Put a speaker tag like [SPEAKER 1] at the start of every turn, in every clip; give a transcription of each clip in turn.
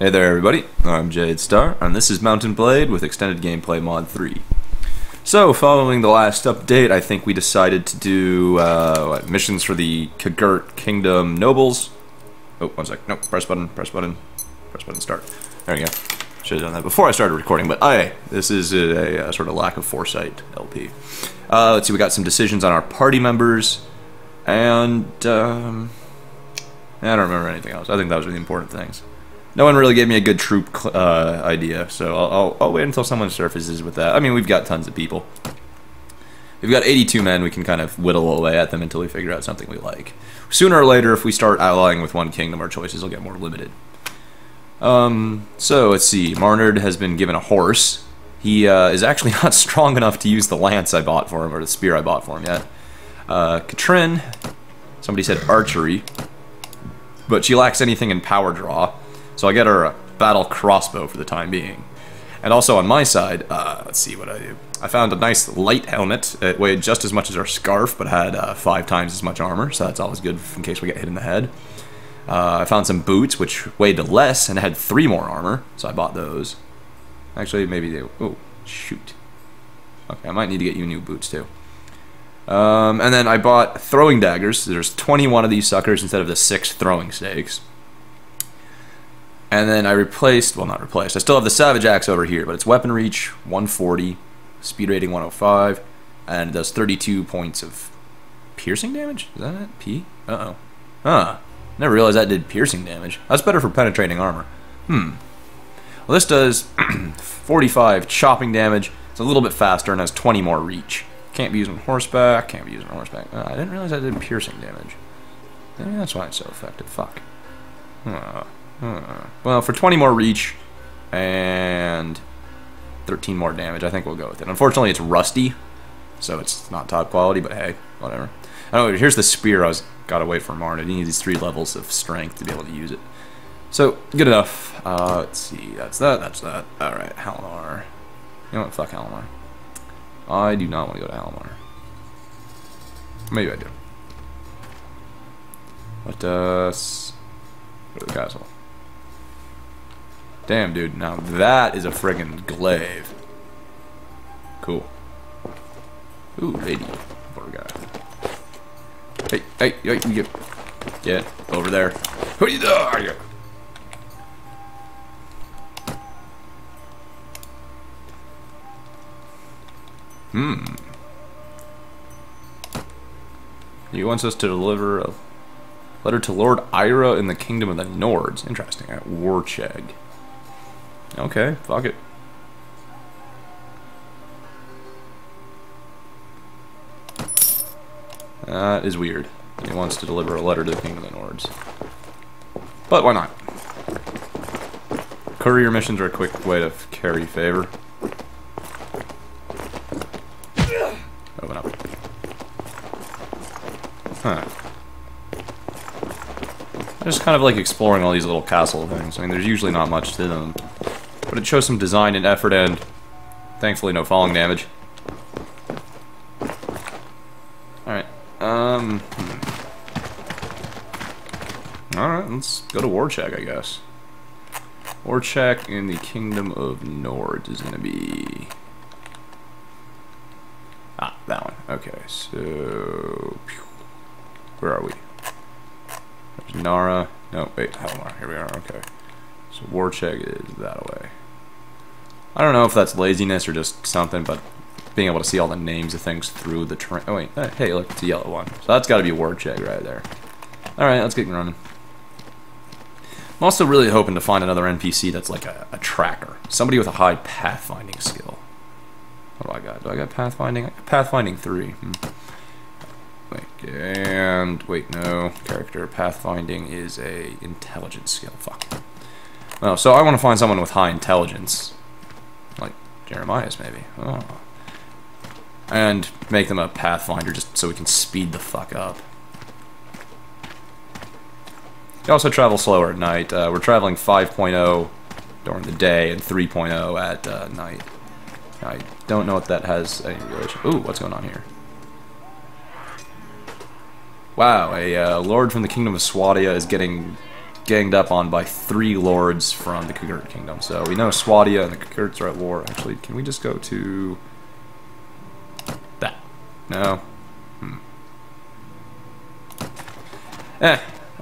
[SPEAKER 1] Hey there everybody, I'm Jade Star, and this is Mount&Blade with Extended Gameplay Mod 3. So, following the last update, I think we decided to do missions for the Courier Kingdom Nobles. Oh, one sec. No, press button, start. There we go. Should have done that before I started recording, but this is a sort of lack of foresight LP. Let's see, we got some decisions on our party members, and I don't remember anything else. I think those are the important things. No one really gave me a good troop idea, so I'll wait until someone surfaces with that. I mean, we've got tons of people. We've got 82 men. We can kind of whittle away at them until we figure out something we like. Sooner or later, if we start allying with one kingdom, our choices will get more limited. So, let's see. Marnard has been given a horse. He is actually not strong enough to use the lance I bought for him, or the spear I bought for him yet. Katrin, somebody said archery, but she lacks anything in power draw. So I get her a battle crossbow for the time being. And also on my side, let's see what I do. I found a nice light helmet. It weighed just as much as our scarf, but had 5 times as much armor, so that's always good in case we get hit in the head. I found some boots, which weighed less and had 3 more armor, so I bought those. Actually, maybe they... Oh, shoot. Okay, I might need to get you new boots, too. And then I bought throwing daggers. There's 21 of these suckers instead of the 6 throwing stakes. And then I replaced, well not replaced, I still have the Savage Axe over here, but it's weapon reach 140, speed rating 105, and it does 32 points of piercing damage? Is that it? P? Uh-oh. Huh. Never realized that did piercing damage. That's better for penetrating armor. Well, this does 45 chopping damage. It's a little bit faster and has 20 more reach. Can't be used on horseback, can't be used on horseback. I didn't realize that did piercing damage. Maybe that's why it's so effective. Fuck. Well, for 20 more reach and 13 more damage, I think we'll go with it. Unfortunately, it's rusty, so it's not top quality, but hey, whatever. Oh, here's the spear I got away from Martin. He needs these 3 levels of strength to be able to use it. So, good enough. Let's see, that's that. Alright, Halmar. You know what, fuck Halmar. I do not want to go to Halmar. Maybe I do. Let us go to the castle. Damn, dude, now that is a friggin' glaive. Cool. Ooh, lady. Poor guy. Hey, you get over there. Who are you? He wants us to deliver a letter to Lord Ira in the Kingdom of the Nords. Interesting. At Warcheg. Okay, fuck it. That is weird. He wants to deliver a letter to the King of the Nords. But why not? Courier missions are a quick way to carry favor. Open up. Huh. I just kind of like exploring all these little castle things. I mean, there's usually not much to them. But it shows some design and effort and, thankfully, no falling damage. Alright, Alright, let's go to Warcheg, I guess. Warcheg in the Kingdom of Nords is gonna be... Ah, that one. Okay, so... Where are we? There's Nara. No, wait, Halmar. Here we are, okay. So Warcheg is that way. I don't know if that's laziness or just something, but being able to see all the names of things through the terrain. Oh wait, hey, look, it's a yellow one. So that's got to be Warcheg right there. Alright, let's get running. I'm also really hoping to find another NPC that's like a tracker. Somebody with a high pathfinding skill. What do I got? Do I got pathfinding? I got pathfinding 3. Wait, no. Character pathfinding is a intelligence skill. Fuck. Oh, so I want to find someone with high intelligence. Like Jeremiah's, maybe. Oh. And make them a pathfinder just so we can speed the fuck up. You also travel slower at night. We're traveling 5.0 during the day and 3.0 at night. I don't know if that has any relation. Ooh, what's going on here? Wow, a lord from the Kingdom of Swadia is getting ganged up on by 3 lords from the Courier Kingdom. So we know Swadia and the Couriers are at war. Actually, can we just go to that? No.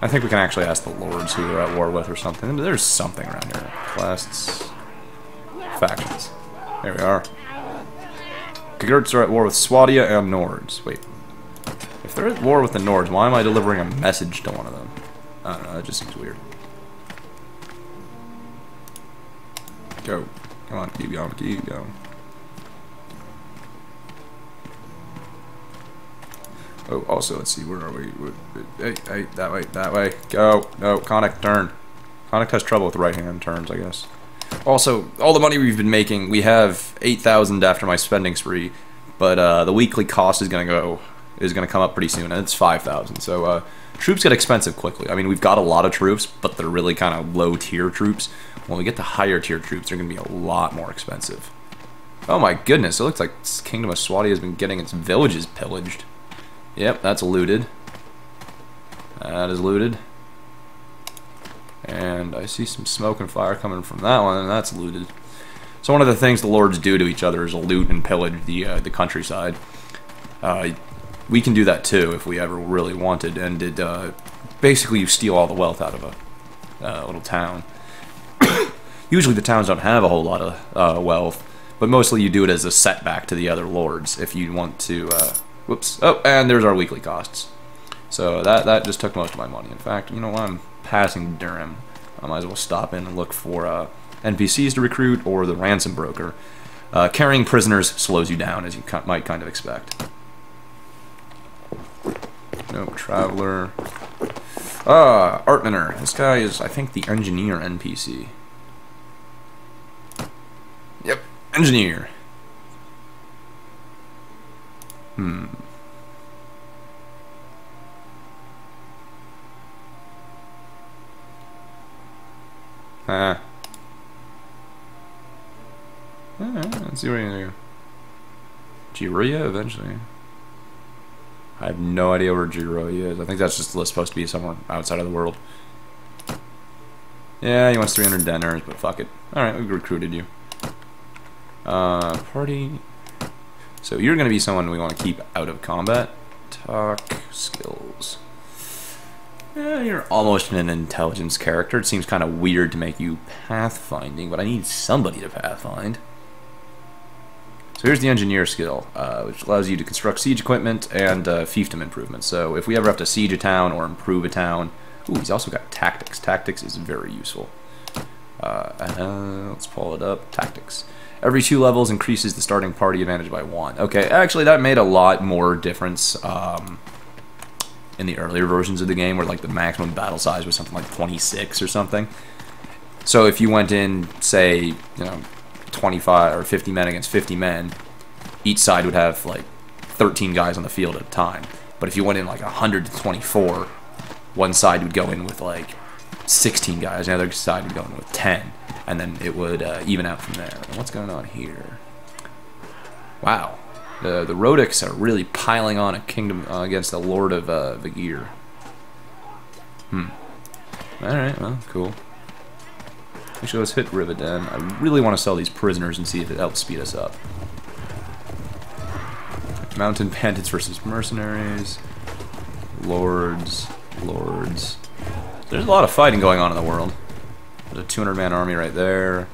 [SPEAKER 1] I think we can actually ask the lords who we're at war with or something. There's something around here. Quests. Factions. There we are. Couriers are at war with Swadia and Nords. Wait. If they're at war with the Nords, why am I delivering a message to one of them? I don't know, that just seems weird. Go. Come on, keep going, keep going. Oh, also, let's see, where are we? Hey, that way. Go. No, Connacht, turn. Connacht has trouble with right-hand turns, I guess. Also, all the money we've been making, we have 8,000 after my spending spree, but the weekly cost is gonna come up pretty soon, and it's 5,000. So troops get expensive quickly. I mean, we've got a lot of troops, but they're really kind of low-tier troops. When we get to higher-tier troops, they're gonna be a lot more expensive. Oh my goodness! It looks like Kingdom of Swadia has been getting its villages pillaged. Yep, that's looted. That is looted. And I see some smoke and fire coming from that one, and that's looted. So one of the things the lords do to each other is loot and pillage the countryside. We can do that too if we ever really wanted, and basically you steal all the wealth out of a little town. Usually the towns don't have a whole lot of wealth, but mostly you do it as a setback to the other lords if you want to... whoops. Oh, and there's our weekly costs. So that just took most of my money. In fact, you know what? I'm passing Durham. I might as well stop in and look for NPCs to recruit or the ransom broker. Carrying prisoners slows you down, as you might kind of expect. Nope, Traveler. Artminer. This guy is, I think, the engineer NPC. Yep, engineer. Let's see what you do. Courier eventually. I have no idea where Courier is. I think that's just supposed to be somewhere outside of the world. Yeah, he wants 300 denars, but fuck it. Alright, we recruited you. Party. So you're going to be someone we want to keep out of combat. Talk skills. Yeah, you're almost an intelligence character. It seems kind of weird to make you pathfinding, but I need somebody to pathfind. So here's the engineer skill, which allows you to construct siege equipment and fiefdom improvements. So if we ever have to siege a town or improve a town... Ooh, he's also got tactics. Tactics is very useful. Let's pull it up. Tactics. Every 2 levels increases the starting party advantage by 1. Okay, actually that made a lot more difference in the earlier versions of the game, where like the maximum battle size was something like 26 or something. So if you went in, say, you know, 25 or 50 men against 50 men, each side would have like 13 guys on the field at a time. But if you went in like 100 to 24, one side would go in with like 16 guys, the other side would go in with 10, and then it would even out from there. What's going on here? Wow, the Rodics are really piling on a kingdom against the Lord of Vigir. Alright, well, cool. Actually, let's hit Rivenden. I really want to sell these prisoners and see if it helps speed us up. Mountain bandits versus mercenaries. Lords. There's a lot of fighting going on in the world. There's a 200-man army right there.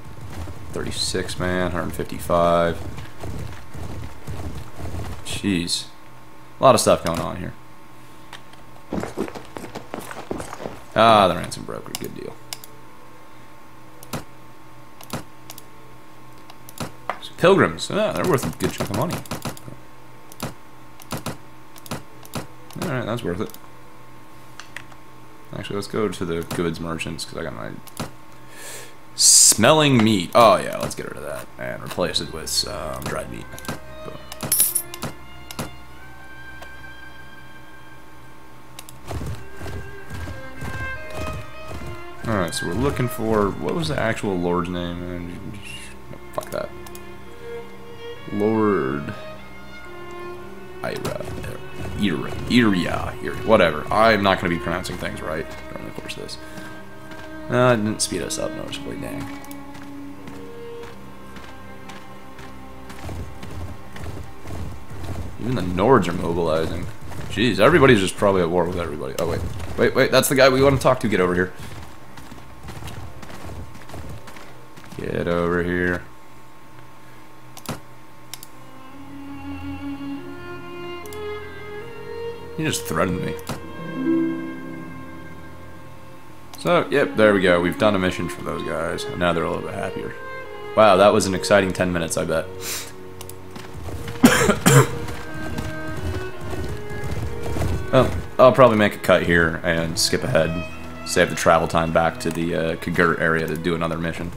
[SPEAKER 1] 36-man, 155. Jeez. A lot of stuff going on here. Ah, the ransom broker. Good deal. So pilgrims. Ah, they're worth a good chunk of money. Alright, that's worth it. Actually, let's go to the goods merchants, because I got my... Smelling meat. Oh, yeah, let's get rid of that. And replace it with dried meat. Boom. Alright, so we're looking for... What was the actual lord's name? No, fuck that. Lord... Iria, whatever. I'm not going to be pronouncing things right during the course of this. It didn't speed us up noticeably, dang. Even the Nords are mobilizing. Jeez, everybody's just probably at war with everybody. Oh, wait. Wait, that's the guy we want to talk to. Get over here. Get over here. He just threatened me. So, yep, there we go. We've done a mission for those guys. And now they're a little bit happier. Wow, that was an exciting 10 minutes, I bet. Well, I'll probably make a cut here and skip ahead. Save the travel time back to the Courier area to do another mission.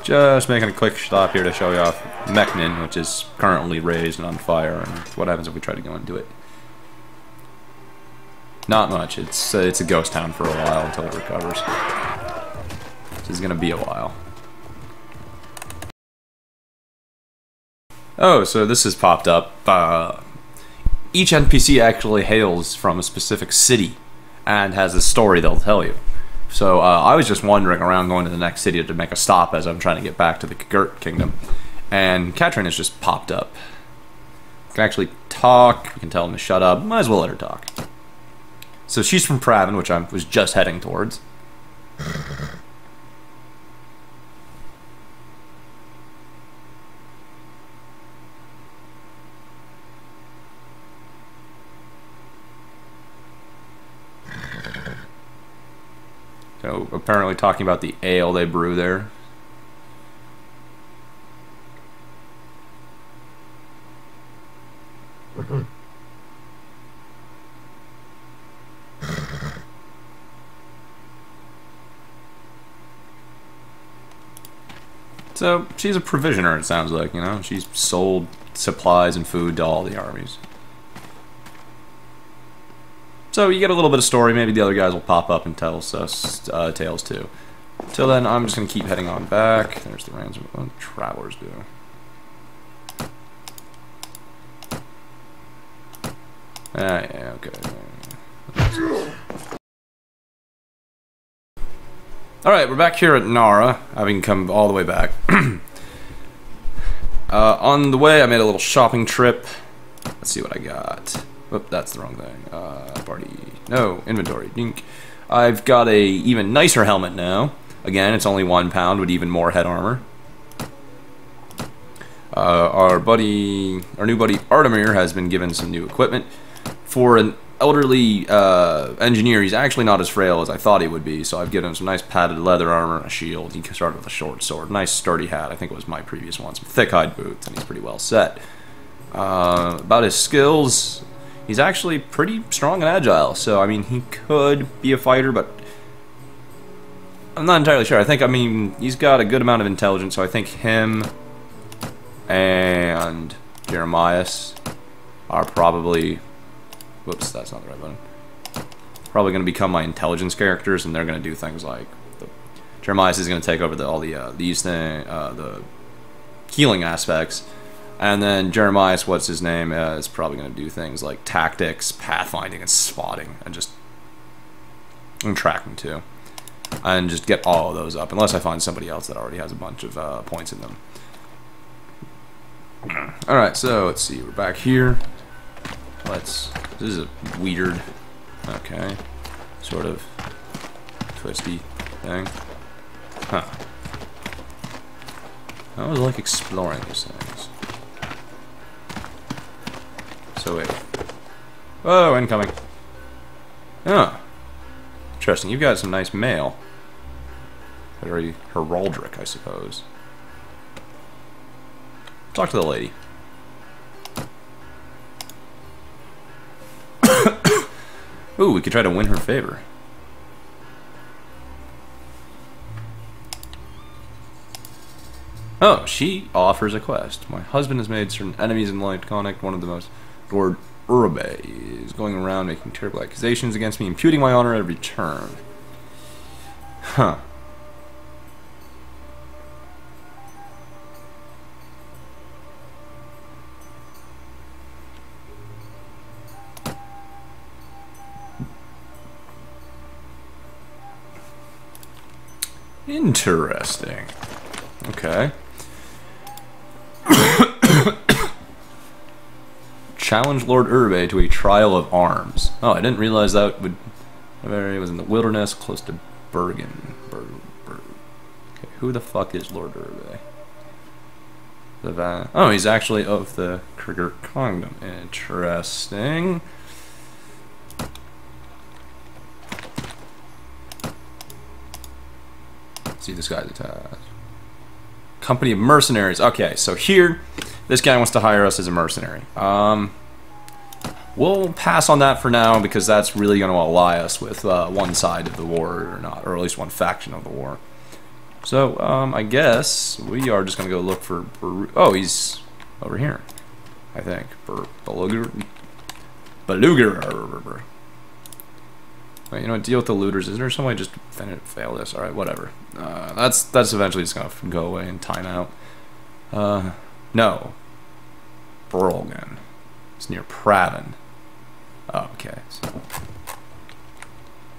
[SPEAKER 1] Just making a quick stop here to show you off Mechnin, which is currently raised and on fire, and what happens if we try to go into it. Not much. It's a ghost town for a while until it recovers. This is gonna be a while. Oh, so this has popped up. Each NPC actually hails from a specific city and has a story they'll tell you. So I was just wandering around going to the next city to make a stop as I'm trying to get back to the Courier Kingdom. And Katrin has just popped up. We can actually talk, we can tell him to shut up, might as well let her talk. So she's from Caravan, which I was just heading towards. So, apparently talking about the ale they brew there. So, she's a provisioner, it sounds like, you know? She's sold supplies and food to all the armies. So you get a little bit of story, maybe the other guys will pop up and tell us tales too. Till then, I'm just going to keep heading on back. There's the ransom. What do travelers do? Yeah, okay. Alright, we're back here at Nara, having come all the way back. On the way, I made a little shopping trip. Let's see what I got. Whoop, that's the wrong thing. Party. No, inventory. Dink. I've got a even nicer helmet now. Again, it's only 1 pound with even more head armor. Our new buddy Artemir has been given some new equipment. For an elderly engineer, he's actually not as frail as I thought he would be, so I've given him some nice padded leather armor and a shield. He started with a short sword. Nice sturdy hat. I think it was my previous one. Some thick hide boots, and he's pretty well set. About his skills, he's actually pretty strong and agile, so I mean, he could be a fighter, but I'm not entirely sure. I mean, he's got a good amount of intelligence, so I think him and Jeremias are probably... Whoops, that's not the right button. Probably going to become my intelligence characters, and they're going to do things like... Jeremias is going to take over the healing aspects. And then Jeremias, what's his name, is probably going to do things like tactics, pathfinding, and spotting, and tracking too, and just get all of those up. Unless I find somebody else that already has a bunch of points in them. All right, so let's see. We're back here. This is a weird, okay, sort of twisty thing. Huh. I always like exploring these things. So wait. Whoa, incoming. Oh. Interesting. You've got some nice mail. Very heraldic, I suppose. Talk to the lady. Ooh, we could try to win her favor. Oh, she offers a quest. My husband has made certain enemies in light Connacht. One of the most, Lord Urabe, is going around making terrible accusations against me, imputing my honor at every turn. Huh. Interesting. Okay. Challenge Lord Urbe to a trial of arms. Oh, I didn't realize that would... It was in the wilderness, close to Bergen. Okay, who the fuck is Lord Urbe? Oh, he's actually of the Courier Kingdom. Interesting. Let's see this guy's task. Company of mercenaries. Okay, so here, this guy wants to hire us as a mercenary. We'll pass on that for now because that's really going to ally us with one side of the war or not, or at least one faction of the war. So, I guess we are just going to go look for... Oh, he's over here, I think. Beluga. Wait, you know what? Deal with the looters. Is there some way just fail this? Alright, whatever. That's eventually just going to go away in timeout. No. Burlgan. It's near Caravan. Oh, okay. So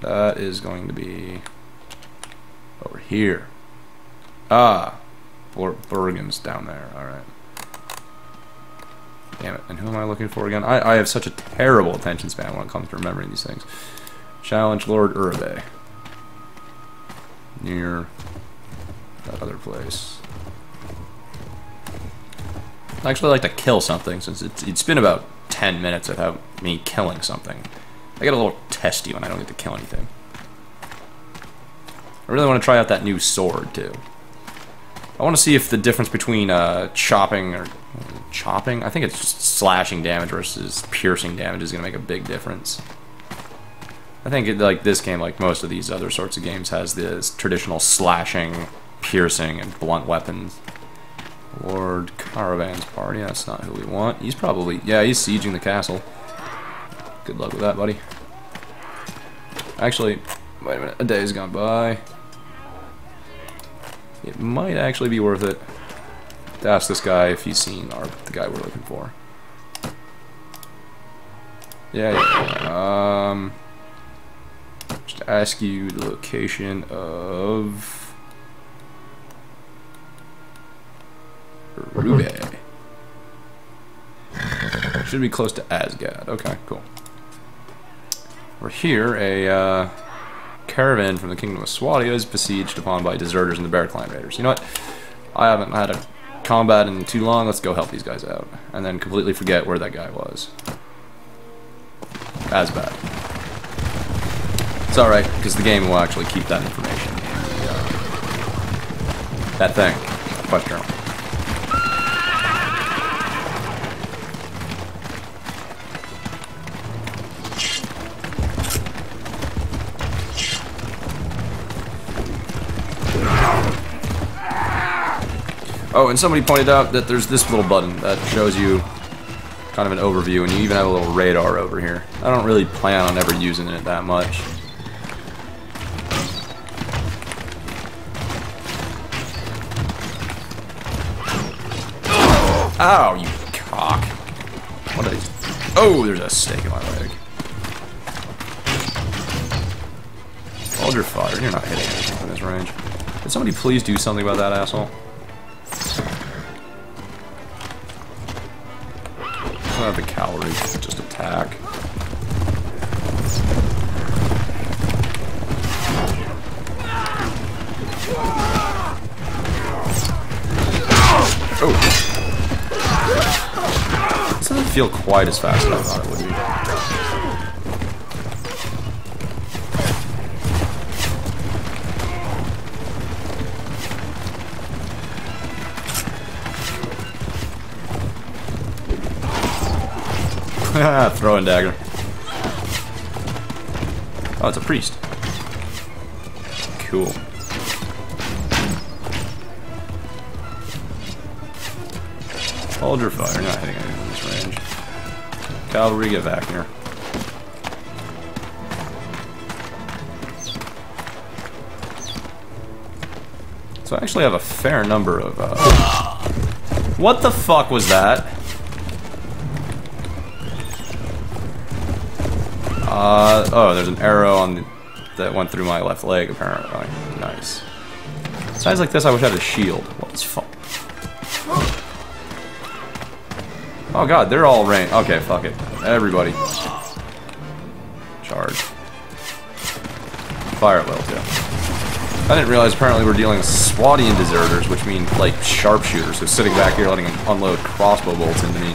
[SPEAKER 1] that is going to be over here. Ah, Bergen's down there. All right. Damn it! And who am I looking for again? I have such a terrible attention span when it comes to remembering these things. Challenge Lord Urbe. Near that other place. I actually like to kill something since it's been about 10 minutes without me killing something. I get a little testy when I don't get to kill anything. I really want to try out that new sword too. I want to see if the difference between chopping or chopping, I think it's just slashing damage versus piercing damage is going to make a big difference. I think like this game, like most of these other sorts of games, has this traditional slashing, piercing, and blunt weapons. Lord Caravan's party, that's not who we want. He's probably, yeah, he's sieging the castle. Good luck with that, buddy. Actually, wait a minute, a day's gone by. It might actually be worth it to ask this guy if he's seen the guy we're looking for. Yeah. Just ask you the location of Rube. Should be close to Asgard. Okay, cool. We're here. A caravan from the Kingdom of Swadia is besieged upon by deserters and the Bear Clan raiders. You know what? I haven't had a combat in too long. Let's go help these guys out. And then completely forget where that guy was. Asgard. It's alright, because the game will actually keep that information in the, that thing. Quest journal. Oh, and somebody pointed out that there's this little button that shows you kind of an overview, and you even have a little radar over here. I don't really plan on ever using it that much. Ow, you cock. What did I... Oh, there's a stake in my leg. Hold your fire. You're not hitting anything from this range. Could somebody please do something about that asshole? The cavalry just attack. Oh! This doesn't feel quite as fast as I thought it would be. Throwing dagger. Oh, it's a priest. Cool. Hold your fire. You're not hitting anything in this range. Cavalry, get back here. So I actually have a fair number of. What the fuck was that? Oh, there's an arrow on that went through my left leg, apparently. Nice. Size like this, I wish I had a shield. What is fuck? Oh god, they're all rain. Okay, fuck it. Everybody. Charge. Fire at will, too. I didn't realize apparently we're dealing with Swadian deserters, which mean, like, sharpshooters. So sitting back here letting them unload crossbow bolts into me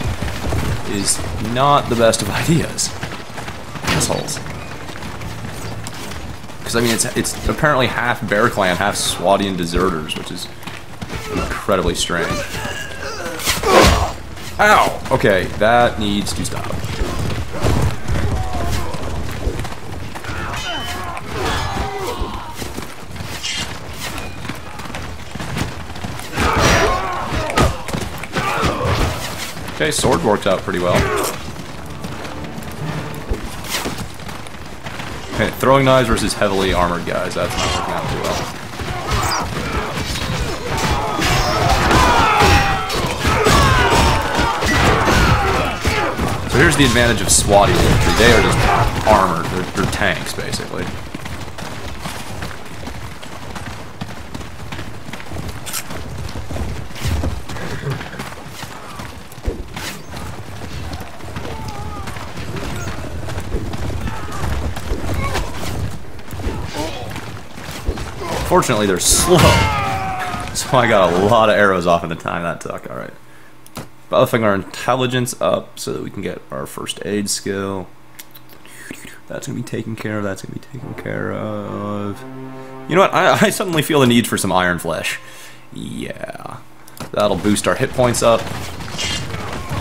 [SPEAKER 1] is not the best of ideas. Assholes. Because, I mean, it's apparently half Bear Clan, half Swadian deserters, which is incredibly strange. Ow! Okay, that needs to stop. Okay, sword worked out pretty well. Okay, throwing knives versus heavily armored guys. That's not working out too well. So here's the advantage of Swati infantry. They are just armored. They're tanks, basically. Fortunately, they're slow, so I got a lot of arrows off in the time that took. Alright. Buffing our intelligence up so that we can get our first aid skill. That's going to be taken care of. That's going to be taken care of. You know what? I suddenly feel the need for some iron flesh. Yeah. That'll boost our hit points up.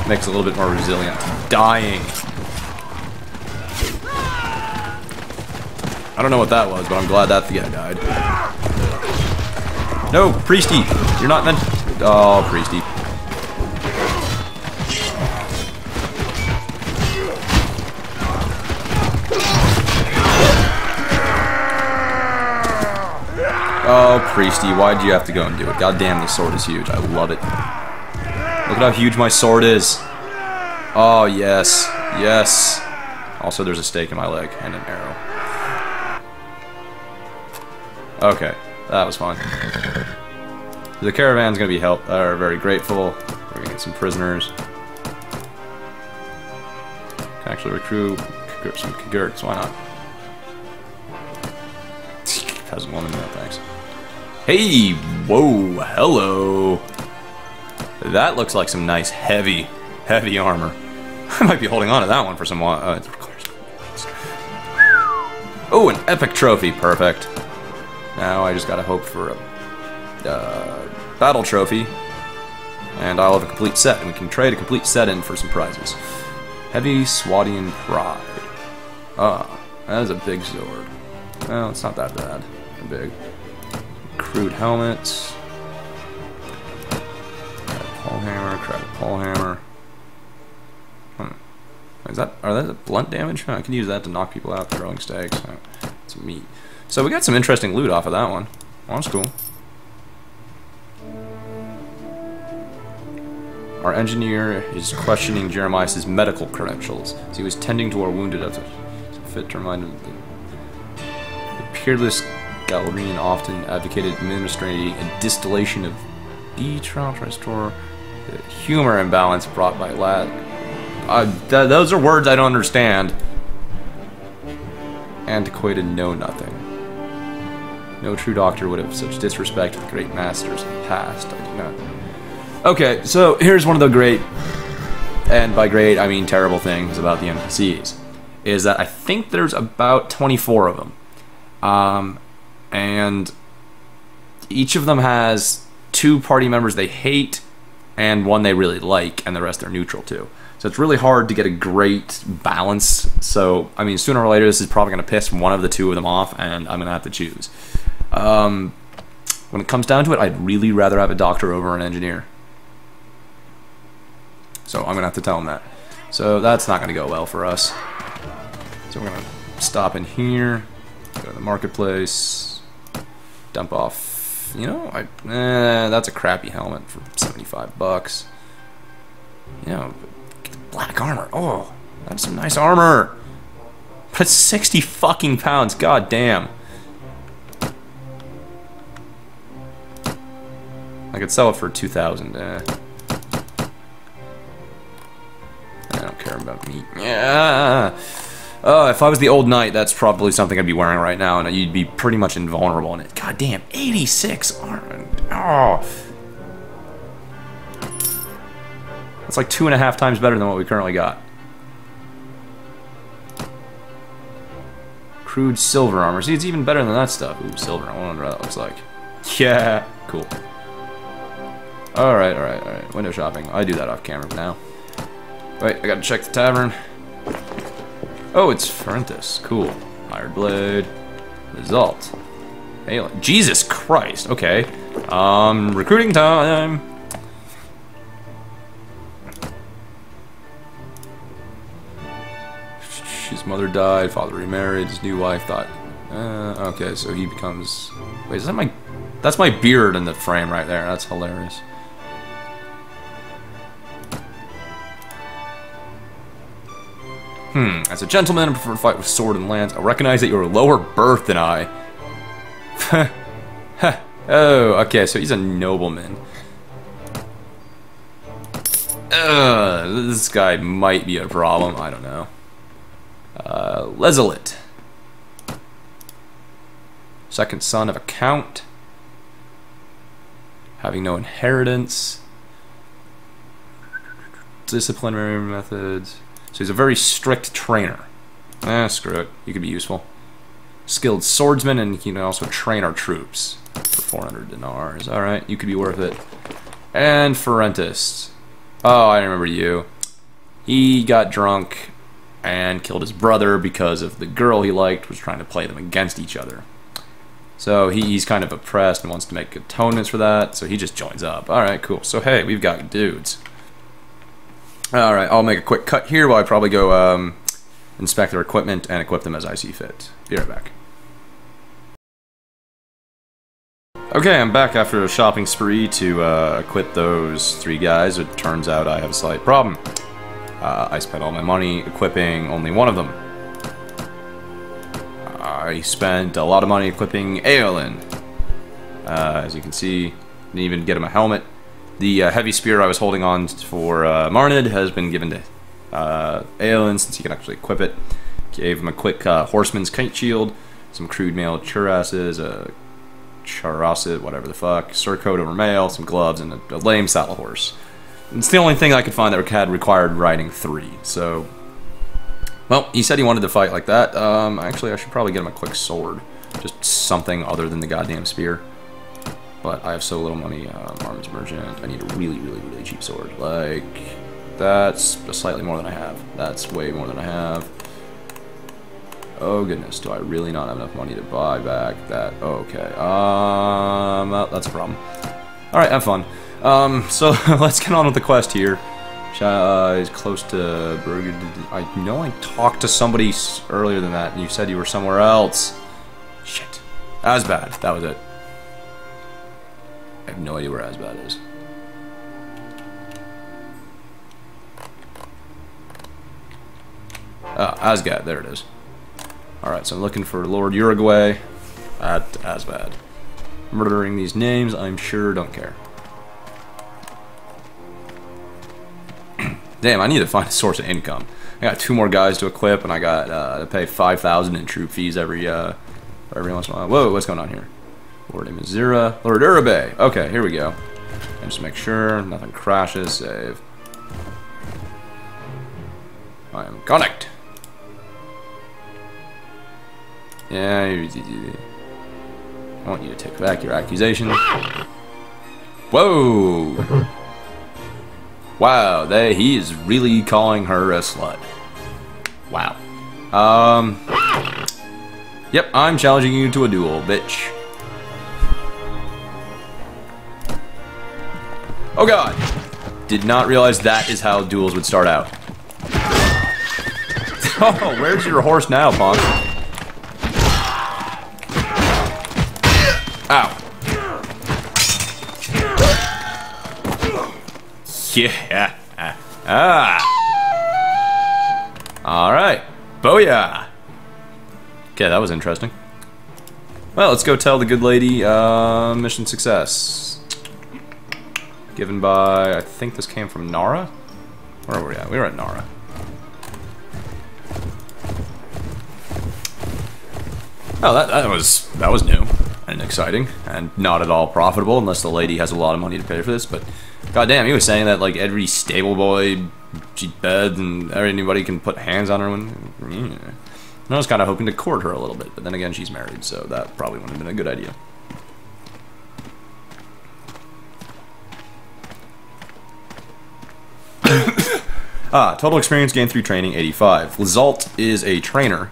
[SPEAKER 1] Makes us a little bit more resilient to dying. I don't know what that was, but I'm glad that the guy died. No, Priesty! You're not meant to... Oh, Priesty. Oh, Priesty, why'd you have to go and do it? God damn, this sword is huge. I love it. Look at how huge my sword is. Oh, yes. Yes. Also, there's a stake in my leg and an arrow. Okay, that was fun. The caravan's gonna be very grateful. We're gonna get some prisoners. Can actually recruit some Kagurks, why not? Peasant woman, no thanks. Hey, whoa, hello. That looks like some nice heavy armor. I might be holding on to that one for some while. Oh, an epic trophy, perfect. Now I just gotta hope for a battle trophy, and I'll have a complete set, and we can trade a complete set in for some prizes. Heavy Swadian Pride. Ah, that is a big sword. Well, it's not that bad. They're big. Crude helmets. Crab pole hammer. Are that blunt damage? I can use that to knock people out throwing stakes. It's meat. So we got some interesting loot off of that one. Oh, that's cool. Our engineer is questioning Jeremiah's medical credentials as he was tending to our wounded after fit to remind him that the peerless Galerian often advocated administering a distillation of B-trial to restore the humor imbalance brought by those are words I don't understand. Antiquated know-nothing. No true doctor would have such disrespect for the great masters of the past. I do not. Okay, so here's one of the great, and by great I mean terrible things about the NPCs, is that I think there's about 24 of them. And each of them has 2 party members they hate, and 1 they really like, and the rest are neutral to. So it's really hard to get a great balance. So, I mean, sooner or later this is probably going to piss one of the 2 of them off, and I'm going to have to choose. When it comes down to it, I'd really rather have a doctor over an engineer. So I'm going to have to tell him that. So that's not going to go well for us. So we're going to stop in here, go to the marketplace, dump off, you know, that's a crappy helmet for 75 bucks. You know, black armor. Oh, that's some nice armor. But it's 60 fucking pounds. God damn. I could sell it for 2,000. I don't care about meat. Yeah. If I was the old knight, that's probably something I'd be wearing right now, and you'd be pretty much invulnerable in it. God damn, 86 armor. Oh. That's like 2.5 times better than what we currently got. Crude silver armor. See, it's even better than that stuff. Ooh, silver. I wonder what that looks like. Yeah, cool. Alright, alright, alright. Window shopping. I do that off camera now. Wait, I gotta check the tavern. Oh, it's Frentis. Cool. Iron Blade. Result. Hey, Jesus Christ. Okay. Recruiting time. His mother died, father remarried, his new wife thought, okay, so he becomes... Wait, is that my... That's my beard in the frame right there. That's hilarious. As a gentleman, I prefer to fight with sword and lance. I recognize that you're a lower birth than I. Oh, okay, so he's a nobleman. This guy might be a problem. I don't know. Lezelit. Second son of a count. Having no inheritance. Disciplinary methods. So he's a very strict trainer. Screw it. He could be useful. Skilled swordsman, and he can also train our troops for 400 dinars. Alright, you could be worth it. And Ferentis. Oh, I remember you. He got drunk and killed his brother because of the girl he liked was trying to play them against each other. So he's kind of oppressed and wants to make atonements for that, so he just joins up. Alright, cool. So hey, we've got dudes. Alright, I'll make a quick cut here while I probably go inspect their equipment and equip them as I see fit. Be right back. Okay, I'm back after a shopping spree to equip those 3 guys. It turns out I have a slight problem. I spent all my money equipping only one of them. I spent a lot of money equipping Eowyn. As you can see, didn't even get him a helmet. The heavy spear I was holding on for Marnid has been given to Eowyn since he can actually equip it. Gave him a quick horseman's kite shield, some crude mail cuirasses, a charosset, whatever the fuck, surcoat over mail, some gloves, and a lame saddle horse. It's the only thing I could find that had required riding 3, so... Well, he said he wanted to fight like that. Actually, I should probably get him a quick sword. Just something other than the goddamn spear. But I have so little money. Arms merchant. I need a really, really, really cheap sword. Like, that's slightly more than I have. That's way more than I have. Oh goodness, do I really not have enough money to buy back that? Okay. Well, that's a problem. Alright, have fun. So let's get on with the quest here. Is close to Burger. I know I talked to somebody earlier than that, and you said you were somewhere else. Shit. Asbad. That was it. I have no idea where Asbad is. Asgad. There it is. Alright, so I'm looking for Lord Uruguay at Asbad. Murdering these names, I'm sure don't care. Damn, I need to find a source of income. I got 2 more guys to equip, and I got to pay 5,000 in troop fees every once in a while. Whoa, what's going on here? Lord Imazira, Lord Urabe. Okay, here we go. And just make sure nothing crashes. Save. I am Connacht. Yeah, I want you to take back your accusation. Whoa! Wow, he is really calling her a slut. Wow. Yep, I'm challenging you to a duel, bitch. Oh god! Did not realize that is how duels would start out. Oh, where's your horse now, punk? Ow. Yeah. Alright. Booyah. Okay, that was interesting. Well, let's go tell the good lady, mission success. Given by, I think this came from Nara? Where were we at? We were at Nara. Oh, that was new and exciting, and not at all profitable unless the lady has a lot of money to pay for this. But goddamn, he was saying that like every stable boy, bed, and anybody can put hands on her. And I was kind of hoping to court her a little bit, but then again, she's married, so that probably wouldn't have been a good idea. Total experience gained through training 85. Lizalt is a trainer.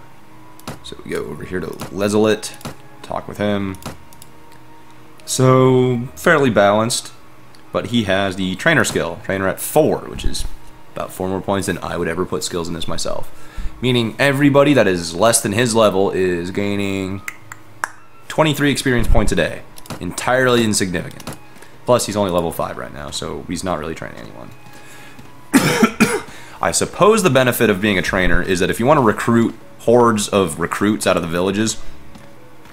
[SPEAKER 1] So we go over here to Lezelit, talk with him. So, fairly balanced, but he has the trainer skill, trainer at 4, which is about 4 more points than I would ever put skills in this myself. Meaning everybody that is less than his level is gaining 23 experience points a day. Entirely insignificant. Plus, he's only level 5 right now, so he's not really training anyone. I suppose the benefit of being a trainer is that if you want to recruit hordes of recruits out of the villages,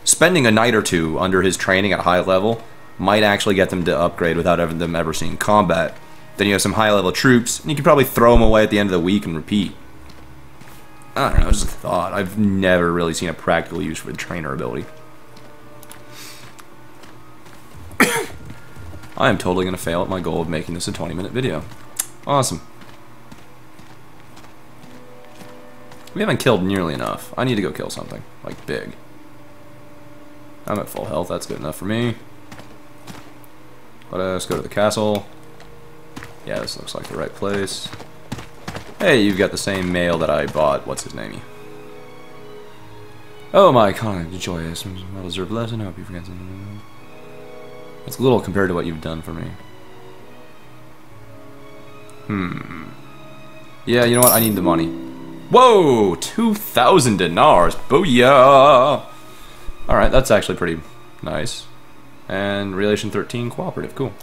[SPEAKER 1] spending a night or two under his training at high level might actually get them to upgrade without them ever seeing combat. Then you have some high level troops, and you can probably throw them away at the end of the week and repeat. I don't know, it's just a thought. I've never really seen a practical use for the trainer ability. I am totally going to fail at my goal of making this a 20-minute video. Awesome. We haven't killed nearly enough. I need to go kill something, like big. I'm at full health, that's good enough for me. Let us go to the castle. Yeah, this looks like the right place. Hey, you've got the same mail that I bought. What's his name? Oh my god, joyous. Well deserved lesson. I hope you forget something. It's little compared to what you've done for me. Yeah, you know what? I need the money. Whoa! 2,000 dinars! Booyah! Alright, that's actually pretty nice. And relation 13, cooperative. Cool.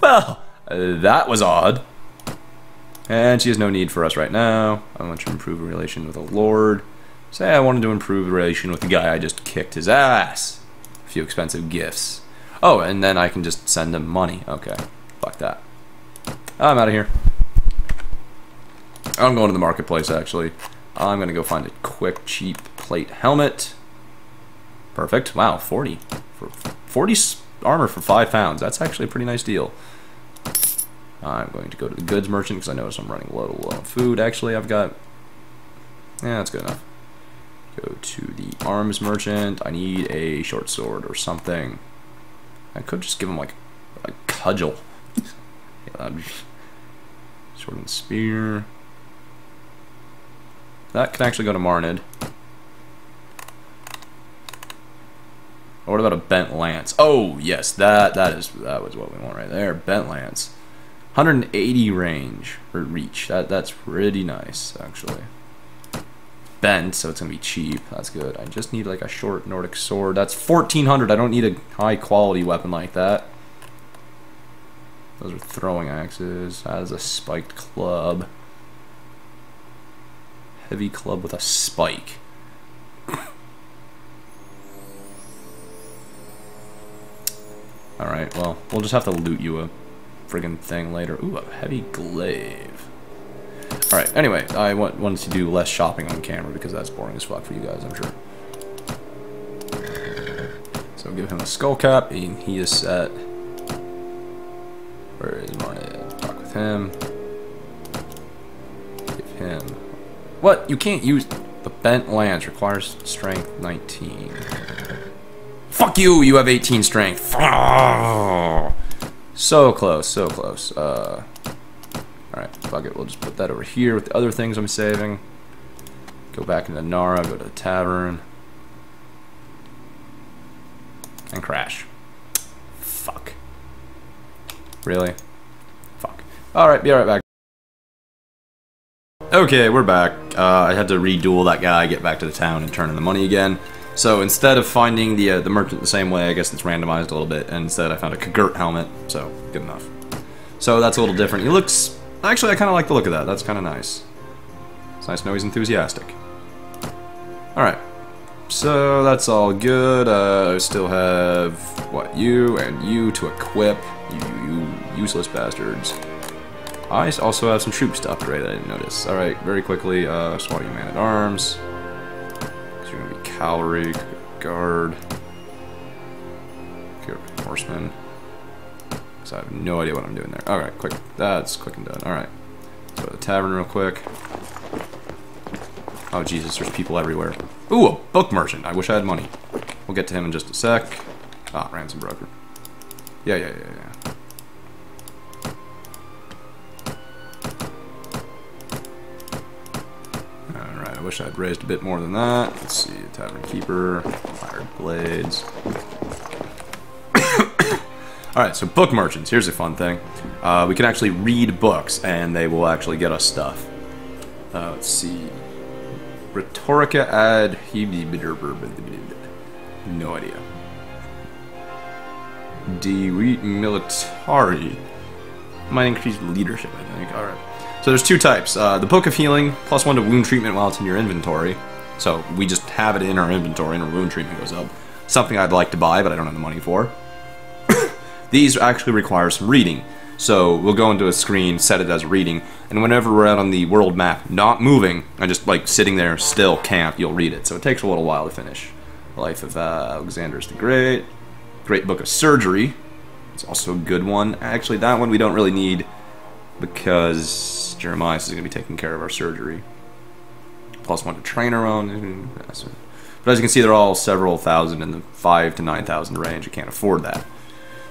[SPEAKER 1] Well, that was odd. And she has no need for us right now. I want to improve a relation with a lord. Say I wanted to improve a relation with the guy I just kicked his ass. A few expensive gifts. Oh, and then I can just send him money. Okay. Fuck that. I'm out of here. I'm going to the marketplace, actually. I'm going to go find a quick, cheap plate helmet. Perfect. Wow, 40. For 40 armor for 5 pounds. That's actually a pretty nice deal. I'm going to go to the goods merchant because I notice I'm running low on food. Actually, I've got... Yeah, that's good enough. Go to the arms merchant. I need a short sword or something. I could just give him, like, a cudgel. Yeah, sword and spear. That can actually go to Marnid. Or what about a bent lance? Oh yes, that was what we want right there. Bent lance, 180 range or reach. That's pretty nice actually. Bent, so it's gonna be cheap. That's good. I just need like a short Nordic sword. That's 1,400. I don't need a high quality weapon like that. Those are throwing axes. That is a spiked club. Heavy club with a spike. Alright, well, we'll just have to loot you a friggin' thing later. Ooh, a heavy glaive. Alright, anyway, I wanted to do less shopping on camera because that's boring as fuck for you guys, I'm sure. So give him a skull cap, and he is set. Where is Marnid? Talk with him. Give him... What? You can't use... The bent lance requires strength 19. Fuck you! You have 18 strength. So close, so close. Alright, fuck it. We'll just put that over here with the other things I'm saving. Go back into Nara, go to the tavern. And crash. Fuck. Really? Fuck. Alright, be right back. Okay, we're back. I had to reduel that guy, get back to the town, and turn in the money again. So instead of finding the merchant the same way, I guess it's randomized a little bit, and instead I found a Kagurt helmet, so good enough. So that's a little different. He looks... Actually, I kind of like the look of that. That's kind of nice. It's nice to know he's enthusiastic. Alright. So that's all good. I still have, what, you and you to equip. You useless bastards. I also have some troops to upgrade that I didn't notice. Alright, very quickly, swat you man-at-arms. Because you're going to be cavalry, guard. Horsemen. Because I have no idea what I'm doing there. Alright, quick. That's quick and done. Alright. Let's go to the tavern real quick. Oh, Jesus, there's people everywhere. Ooh, a book merchant. I wish I had money. We'll get to him in just a sec. Ah, ransom broker. Yeah. Alright, I wish I'd raised a bit more than that. Let's see, tavern keeper, hired blades. Alright, so book merchants. Here's a fun thing. We can actually read books, and they will actually get us stuff. Let's see. Rhetorica ad... No idea. De militari. Might increase leadership, I think. Alright. So there's two types. The Book of Healing, +1 to wound treatment while it's in your inventory. So we just have it in our inventory and our wound treatment goes up. Something I'd like to buy, but I don't have the money for. These actually require some reading. So we'll go into a screen, set it as reading, and whenever we're out on the world map, not moving, and just like sitting there still camp, you'll read it. So it takes a little while to finish. Life of Alexander the Great. Great Book of Surgery. It's also a good one. Actually, that one we don't really need because Jeremiah is going to be taking care of our surgery. +1 to train our own. But as you can see, they're all several thousand in the 5,000 to 9,000 range. You can't afford that.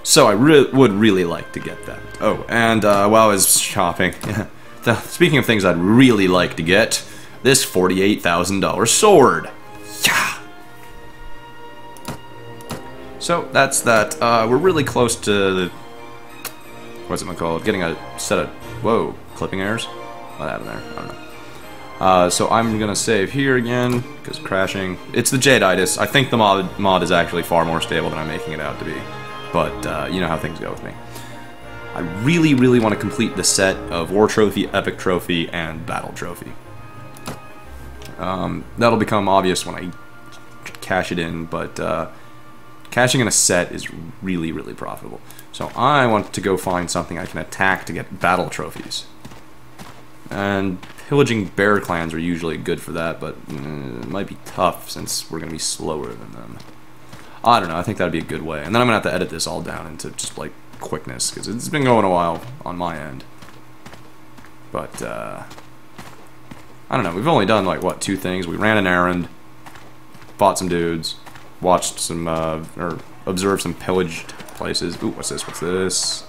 [SPEAKER 1] So I would really like to get that. Oh, and while I was shopping, speaking of things I'd really like to get, this $48,000 sword. Yeah. So that's that. We're really close to what's it called? Getting a set of clipping errors. What happened there? I don't know. So I'm gonna save here again because crashing. It's the Jaditis. I think the mod is actually far more stable than I'm making it out to be. But, you know how things go with me. I really, really want to complete the set of War Trophy, Epic Trophy, and Battle Trophy. That'll become obvious when I cash it in, but cashing in a set is really, really profitable. So I want to go find something I can attack to get Battle Trophies. And pillaging bear clans are usually good for that, but it might be tough since we're going to be slower than them. I don't know, I think that'd be a good way. And then I'm going to have to edit this all down into just, like, quickness, because it's been going a while on my end. But, I don't know, we've only done, like, what, 2 things? We ran an errand, fought some dudes, watched some, or observed some pillaged places. Ooh, what's this? What's this?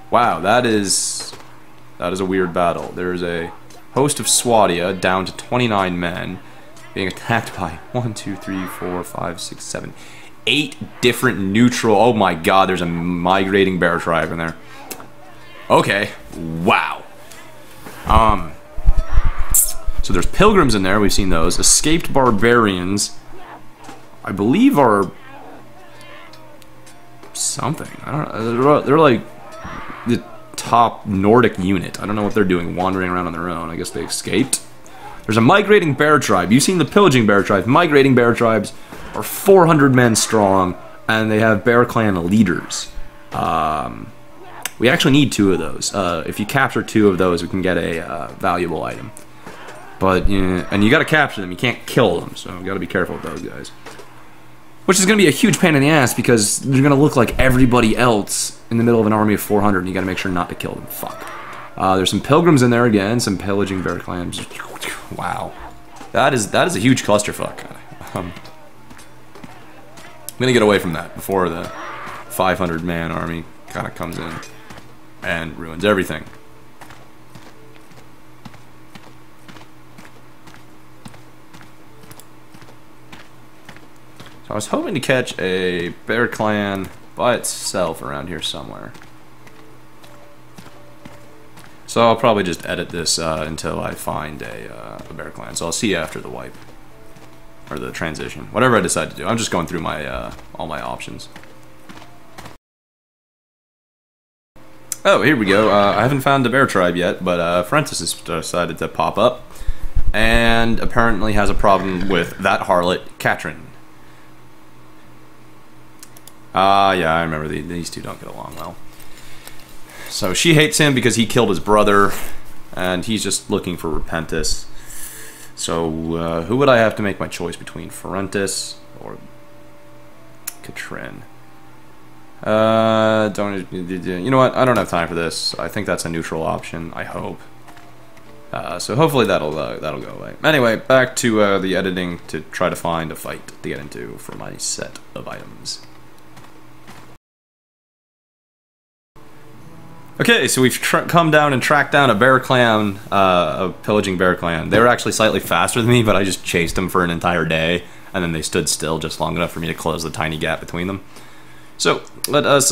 [SPEAKER 1] Wow, that is a weird battle. There's a host of Swadia down to 29 men, being attacked by 1, 2, 3, 4, 5, 6, 7, 8 different neutral. Oh my god, there's a migrating bear tribe in there. Okay, wow. So there's pilgrims in there. We've seen those. Escaped barbarians, I believe, are something. I don't know. They're like the top Nordic unit. I don't know what they're doing, wandering around on their own. I guess they escaped. There's a migrating bear tribe. You've seen the pillaging bear tribes. Migrating bear tribes are 400 men strong, and they have bear clan leaders. We actually need 2 of those. If you capture 2 of those, we can get a valuable item. But and you got to capture them. You can't kill them, so you got to be careful with those guys. Which is going to be a huge pain in the ass because they're going to look like everybody else in the middle of an army of 400, and you got to make sure not to kill them. Fuck. There's some pilgrims in there again, some pillaging bear clans. Wow, that is a huge clusterfuck. I'm gonna get away from that before the 500-man army kind of comes in and ruins everything. So I was hoping to catch a bear clan by itself around here somewhere. So I'll probably just edit this until I find a bear clan. So I'll see you after the wipe. Or the transition. Whatever I decide to do. I'm just going through my all my options. Oh, here we go. I haven't found the bear tribe yet, but Francis has decided to pop up. and apparently has a problem with that harlot, Katrin. Yeah, I remember these two don't get along well. So she hates him because he killed his brother, and he's just looking for Repentis. So, who would I have to make my choice between? Ferentis or Katrin? You know what? I don't have time for this. I think that's a neutral option. I hope. So hopefully that'll go away. Anyway, back to the editing to try to find a fight to get into for my set of items. Okay, so we've come down and tracked down a bear clan, a pillaging bear clan. They were actually slightly faster than me, but I just chased them for an entire day, and then they stood still just long enough for me to close the tiny gap between them. So, let us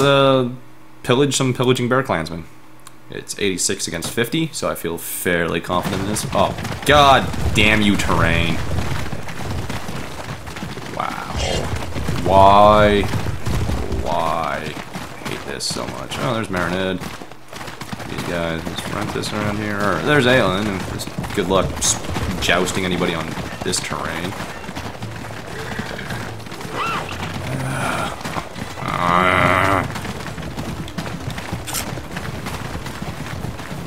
[SPEAKER 1] pillage some pillaging bear clansmen. It's 86 against 50, so I feel fairly confident in this. Oh, god damn you, terrain. Wow. Why? I hate this so much. Oh, there's Marinade. These guys, let's rent this around here. There's Aelin, and just good luck jousting anybody on this terrain.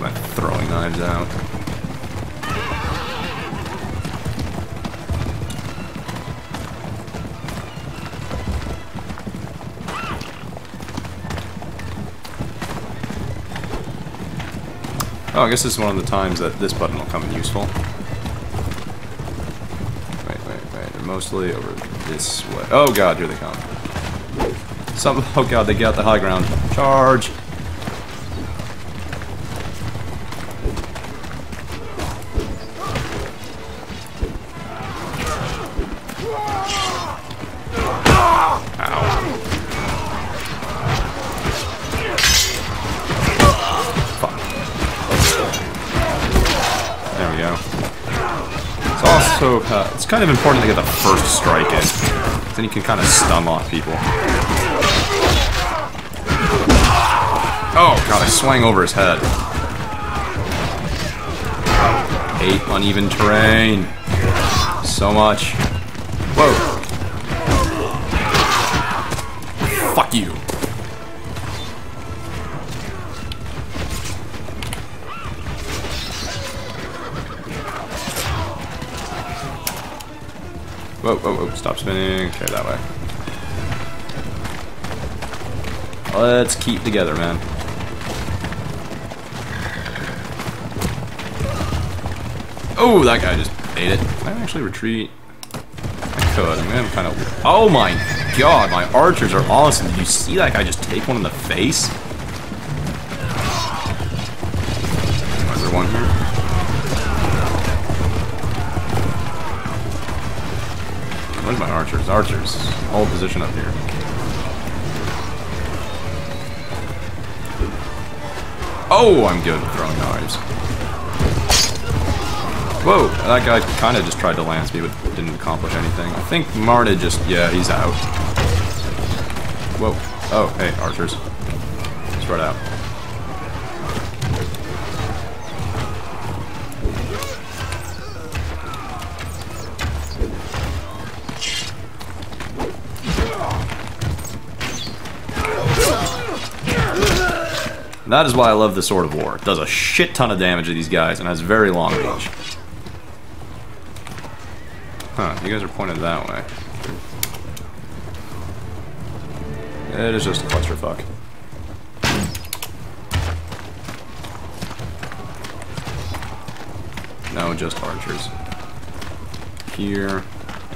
[SPEAKER 1] I'm throwing knives out. Oh, I guess this is one of the times that this button will come in useful. Wait. They're mostly over this way. Oh god, here they come. Oh god, they got the high ground. Charge! It's kind of important to get the first strike in. Then you can kind of stun off people. Oh god, I swang over his head. Hate uneven terrain. So much. Whoa. Fuck you. Whoa, stop spinning. Okay, that way. Let's keep together, man. Oh, that guy just ate it. Can I actually retreat? I could. I mean, I'm kind of... Oh my god, my archers are awesome. Did you see that guy just take one in the face? Is there one here? Where's my archers? Archers. Hold position up here. Oh, I'm good at throwing knives. Whoa, that guy kind of just tried to lance me, but didn't accomplish anything. I think Marta just... yeah, he's out. Whoa. Oh, hey, archers. Spread out. That is why I love the Sword of War. It does a shit ton of damage to these guys and has very long reach. Huh, you guys are pointed that way. It is just a clusterfuck. No, just archers. Here,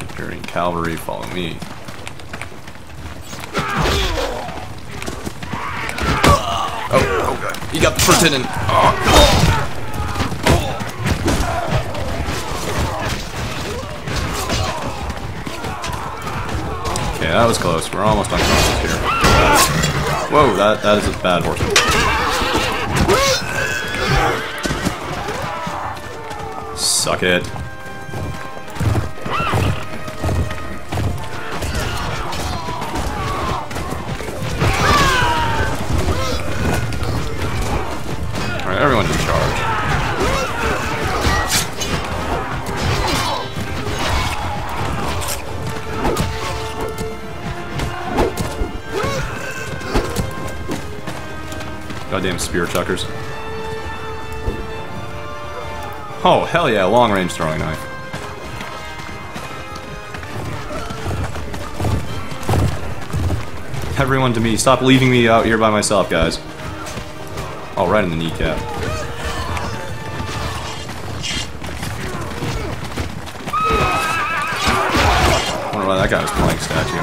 [SPEAKER 1] Imperial Cavalry, follow me. Oh god. He got the first hit in. Oh. Okay, that was close. We're almost unconscious here. Whoa, that is a bad horseman. Suck it. Alright, everyone in charge. Goddamn spear chuckers. Oh, hell yeah, long range throwing knife. Everyone to me, stop leaving me out here by myself, guys. Oh, right in the kneecap. I wonder why that guy was playing statue.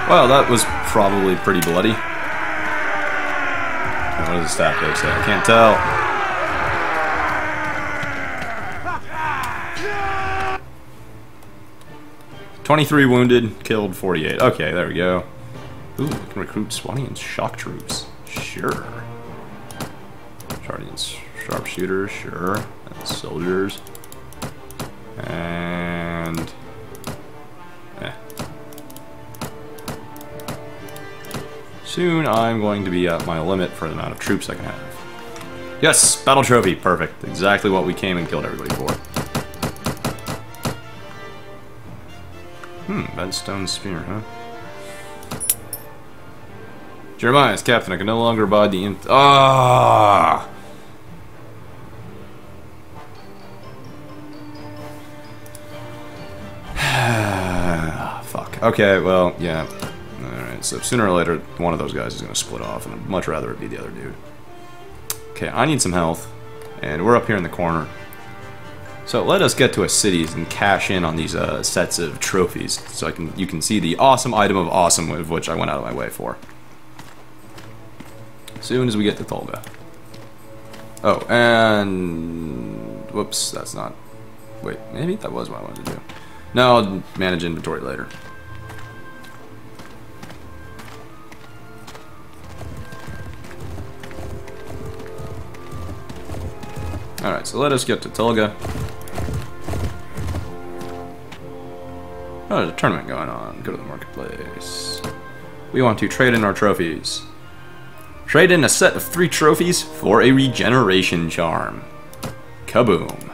[SPEAKER 1] Well, that was probably pretty bloody. What does the stat page say? I can't tell. "23 wounded, killed 48. Okay, there we go. Ooh, we can recruit SWAT and shock troops. Sure. Guardians, sharpshooters, sure. And soldiers. And... Soon I'm going to be at my limit for the amount of troops I can have. Yes! Battle trophy! Perfect. Exactly what we came and killed everybody for. Bedstone spear, huh? Jeremiah's captain, I can no longer abide the Ah! Fuck. Okay, well, yeah. Alright, so sooner or later, one of those guys is going to split off, and I'd much rather it be the other dude. Okay, I need some health, and we're up here in the corner. So let us get to a city and cash in on these sets of trophies, so you can see the awesome item of awesome of which I went out of my way for. Soon as we get to Tolga. Oh, and... Whoops, that's not... Wait, maybe that was what I wanted to do. No, I'll manage inventory later. Alright, so let us get to Tolga. Oh, there's a tournament going on. Go to the marketplace. We want to trade in our trophies. Trade in a set of 3 trophies for a regeneration charm. Kaboom.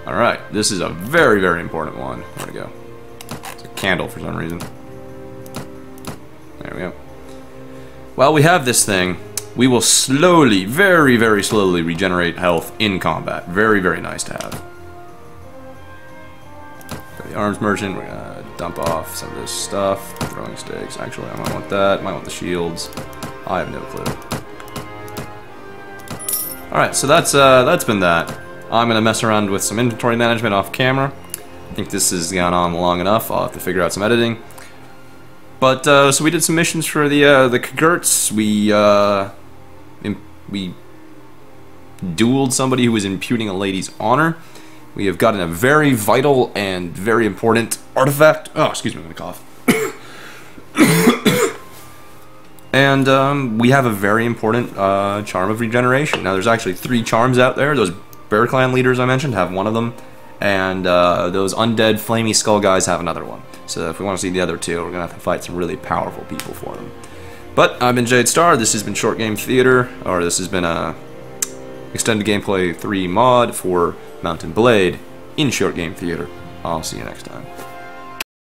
[SPEAKER 1] Alright, this is a very, very important one. Where'd it go? It's a candle for some reason. There we go. While we have this thing, we will slowly, very, very slowly regenerate health in combat. Very, very nice to have. For the arms merchant, we're gonna dump off some of this stuff. Throwing sticks. Actually, I might want that. Might want the shields. I have no clue. Alright, so that's been that. I'm gonna mess around with some inventory management off camera. I think this has gone on long enough. I'll have to figure out some editing. But so we did some missions for the Kagurts. We dueled somebody who was imputing a lady's honor. We have gotten a very vital and very important artifact. Oh, excuse me, I'm gonna cough. And we have a very important charm of regeneration. Now, there's actually 3 charms out there. Those Bear Clan leaders I mentioned have one of them, and those undead flamey skull guys have another one. So if we want to see the other 2, we're gonna have to fight some really powerful people for them. But I've been Jade Star. This has been Short Game Theater, or this has been a extended gameplay 3 mod for Mount&Blade in Short Game Theater. I'll see you next time.